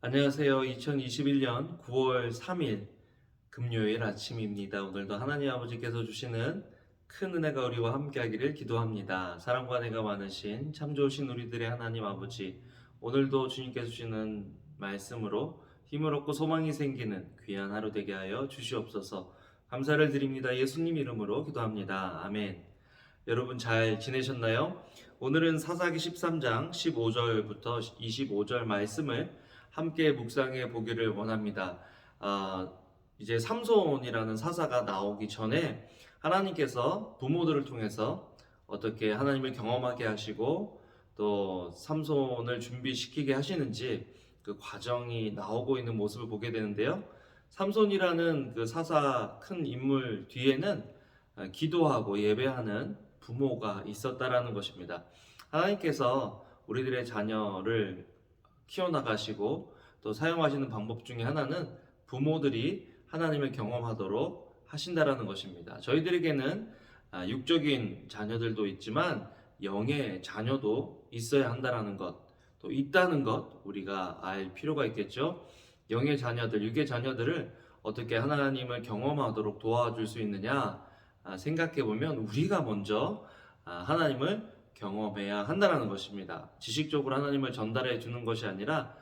안녕하세요. 2021년 9월 3일 금요일 아침입니다. 오늘도 하나님 아버지께서 주시는 큰 은혜가 우리와 함께하기를 기도합니다. 사랑과 은혜가 많으신 참 좋으신 우리들의 하나님 아버지, 오늘도 주님께서 주시는 말씀으로 힘을 얻고 소망이 생기는 귀한 하루 되게 하여 주시옵소서. 감사를 드립니다. 예수님 이름으로 기도합니다. 아멘. 여러분 잘 지내셨나요? 오늘은 사사기 13장 15절부터 25절 말씀을 함께 묵상해 보기를 원합니다. 아, 이제 삼손이라는 사사가 나오기 전에 하나님께서 부모들을 통해서 어떻게 하나님을 경험하게 하시고 또 삼손을 준비시키게 하시는지 그 과정이 나오고 있는 모습을 보게 되는데요. 삼손이라는 그 사사 큰 인물 뒤에는 기도하고 예배하는 부모가 있었다라는 것입니다. 하나님께서 우리들의 자녀를 키워나가시고 또 사용하시는 방법 중에 하나는 부모들이 하나님을 경험하도록 하신다라는 것입니다. 저희들에게는 육적인 자녀들도 있지만 영의 자녀도 있어야 한다라는 것, 또 있다는 것 우리가 알 필요가 있겠죠. 영의 자녀들, 육의 자녀들을 어떻게 하나님을 경험하도록 도와줄 수 있느냐 생각해 보면 우리가 먼저 하나님을 경험해야 한다는 것입니다. 지식적으로 하나님을 전달해 주는 것이 아니라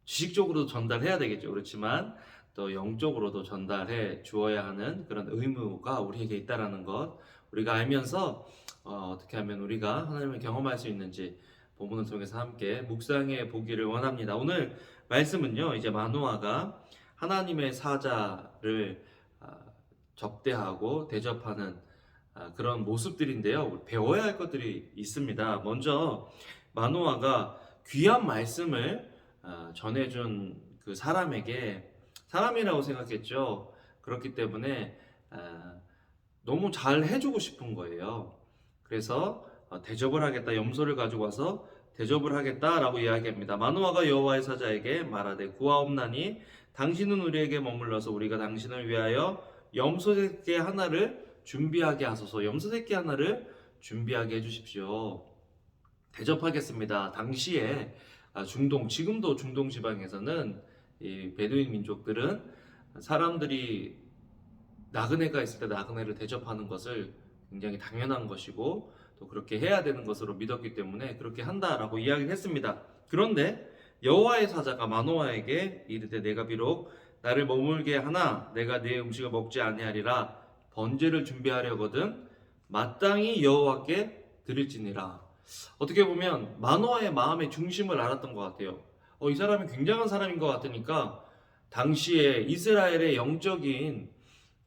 지식적으로도 전달해야 되겠죠. 그렇지만 또 영적으로도 전달해 주어야 하는 그런 의무가 우리에게 있다는 것 우리가 알면서 어떻게 하면 우리가 하나님을 경험할 수 있는지 본문을 통해서 함께 묵상해 보기를 원합니다. 오늘 말씀은요, 이제 마노아가 하나님의 사자를 접대하고 대접하는 그런 모습들인데요. 배워야 할 것들이 있습니다. 먼저 마노아가 귀한 말씀을 전해준 그 사람에게 사람이라고 생각했죠. 그렇기 때문에 너무 잘 해주고 싶은 거예요. 그래서 대접을 하겠다, 염소를 가지고 와서 대접을 하겠다라고 이야기합니다. 마노아가 여호와의 사자에게 말하되 구하옵나니 당신은 우리에게 머물러서 우리가 당신을 위하여 염소 새끼 하나를 준비하게 하소서. 염소 새끼 하나를 준비하게 해주십시오. 대접하겠습니다. 당시에 중동, 지금도 중동 지방에서는 이 베두인 민족들은 사람들이 나그네가 있을 때 나그네를 대접하는 것을 굉장히 당연한 것이고 또 그렇게 해야 되는 것으로 믿었기 때문에 그렇게 한다라고 이야기를 했습니다. 그런데 여호와의 사자가 마노아에게 이르되 내가 비록 나를 머물게 하나 내가 네 음식을 먹지 아니하리라 번제를 준비하려거든 마땅히 여호와께 드릴지니라. 어떻게 보면 마노아의 마음의 중심을 알았던 것 같아요. 이 사람이 굉장한 사람인 것 같으니까 당시에 이스라엘의 영적인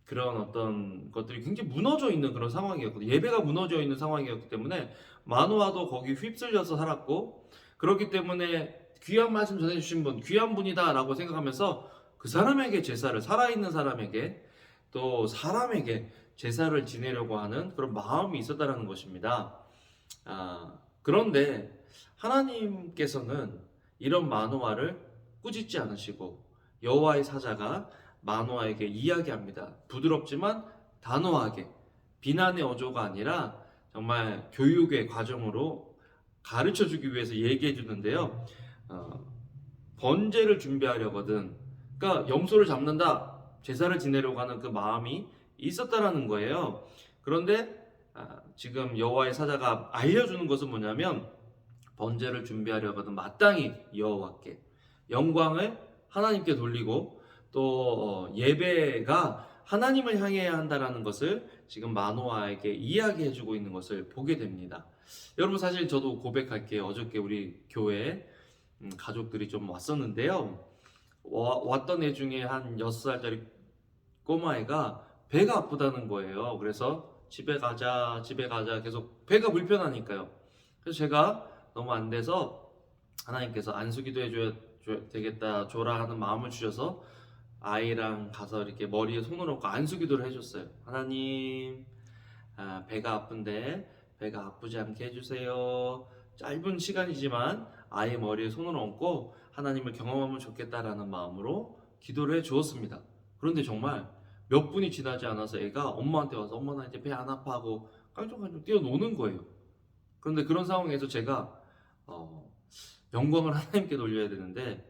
그런 어떤 것들이 굉장히 무너져 있는 그런 상황이었거든요. 예배가 무너져 있는 상황이었기 때문에 마노아도 거기 휩쓸려서 살았고 그렇기 때문에 귀한 말씀 전해주신 분, 귀한 분이다라고 생각하면서 그 사람에게 제사를, 살아있는 사람에게 또 사람에게 제사를 지내려고 하는 그런 마음이 있었다는 것입니다. 그런데 하나님께서는 이런 마노아를 꾸짖지 않으시고 여호와의 사자가 마노아에게 이야기합니다. 부드럽지만 단호하게 비난의 어조가 아니라 정말 교육의 과정으로 가르쳐 주기 위해서 얘기해 주는데요. 번제를 준비하려거든. 그러니까 염소를 잡는다, 제사를 지내려고 하는 그 마음이 있었다라는 거예요. 그런데 지금 여호와의 사자가 알려주는 것은 뭐냐면 번제를 준비하려거든 마땅히 여호와께 영광을 하나님께 돌리고 또 예배가 하나님을 향해야 한다라는 것을 지금 마노아에게 이야기해주고 있는 것을 보게 됩니다. 여러분 사실 저도 고백할게요. 어저께 우리 교회에 가족들이 좀 왔었는데요. 왔던 애 중에 한 6살짜리 꼬마애가 배가 아프다는 거예요. 그래서 집에 가자, 집에 가자 계속 배가 불편하니까요. 그래서 제가 너무 안 돼서 하나님께서 안수기도 해줘야 되겠다, 줘라 하는 마음을 주셔서 아이랑 가서 이렇게 머리에 손을 얹고 안수기도를 해줬어요. 하나님, 배가 아픈데 배가 아프지 않게 해주세요. 짧은 시간이지만 아이 머리에 손을 얹고 하나님을 경험하면 좋겠다라는 마음으로 기도를 해 주었습니다. 그런데 정말 몇 분이 지나지 않아서 애가 엄마한테 와서 엄마 나 이제 배 안 아파 하고 깡총깡총 뛰어노는 거예요. 그런데 그런 상황에서 제가 어, 영광을 하나님께 돌려야 되는데,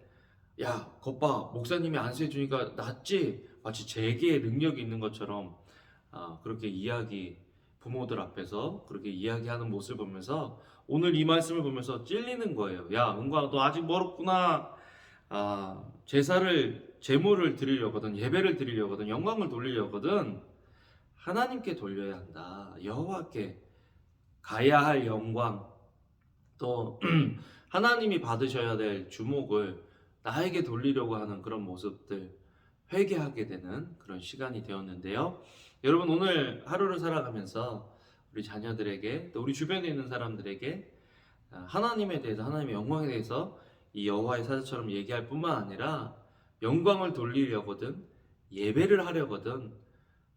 야, 겉봐, 목사님이 안수해 주니까 낫지? 마치 제게 능력이 있는 것처럼 그렇게 부모들 앞에서 그렇게 이야기하는 모습을 보면서 오늘 이 말씀을 보면서 찔리는 거예요. 야, 은광아, 너 아직 멀었구나. 제물을 드리려거든, 예배를 드리려거든, 영광을 돌리려거든 하나님께 돌려야 한다. 여호와께 가야 할 영광, 또 하나님이 받으셔야 될 주목을 나에게 돌리려고 하는 그런 모습들, 회개하게 되는 그런 시간이 되었는데요. 여러분, 오늘 하루를 살아가면서 우리 자녀들에게, 또 우리 주변에 있는 사람들에게 하나님에 대해서, 하나님의 영광에 대해서 이 여호와의 사자처럼 얘기할 뿐만 아니라 영광을 돌리려거든, 예배를 하려거든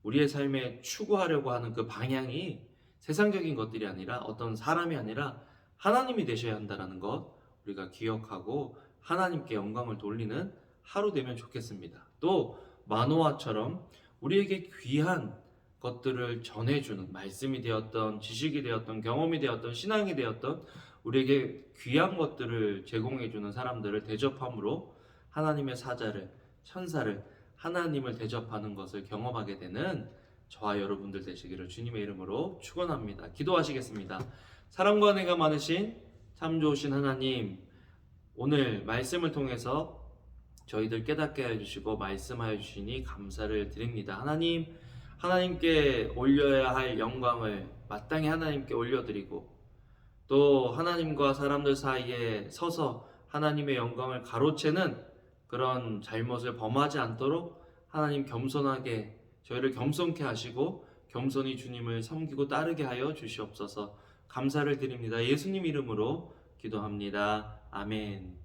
우리의 삶에 추구하려고 하는 그 방향이 세상적인 것들이 아니라, 어떤 사람이 아니라 하나님이 되셔야 한다는 것 우리가 기억하고 하나님께 영광을 돌리는 하루 되면 좋겠습니다. 또 마노아처럼 우리에게 귀한 것들을 전해주는, 말씀이 되었던, 지식이 되었던, 경험이 되었던, 신앙이 되었던 우리에게 귀한 것들을 제공해주는 사람들을 대접함으로 하나님의 사자를, 천사를, 하나님을 대접하는 것을 경험하게 되는 저와 여러분들 되시기를 주님의 이름으로 축원합니다. 기도하시겠습니다. 사랑과 은혜가 많으신 참 좋으신 하나님, 오늘 말씀을 통해서 저희들 깨닫게 해주시고 말씀하여 주시니 감사를 드립니다. 하나님, 하나님께 올려야 할 영광을 마땅히 하나님께 올려드리고, 또 하나님과 사람들 사이에 서서 하나님의 영광을 가로채는 그런 잘못을 범하지 않도록 하나님 겸손하게 저희를 겸손케 하시고 겸손히 주님을 섬기고 따르게 하여 주시옵소서. 감사를 드립니다. 예수님 이름으로 기도합니다. 아멘.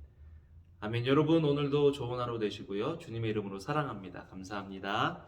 아멘. 여러분, 오늘도 좋은 하루 되시고요. 주님의 이름으로 사랑합니다. 감사합니다.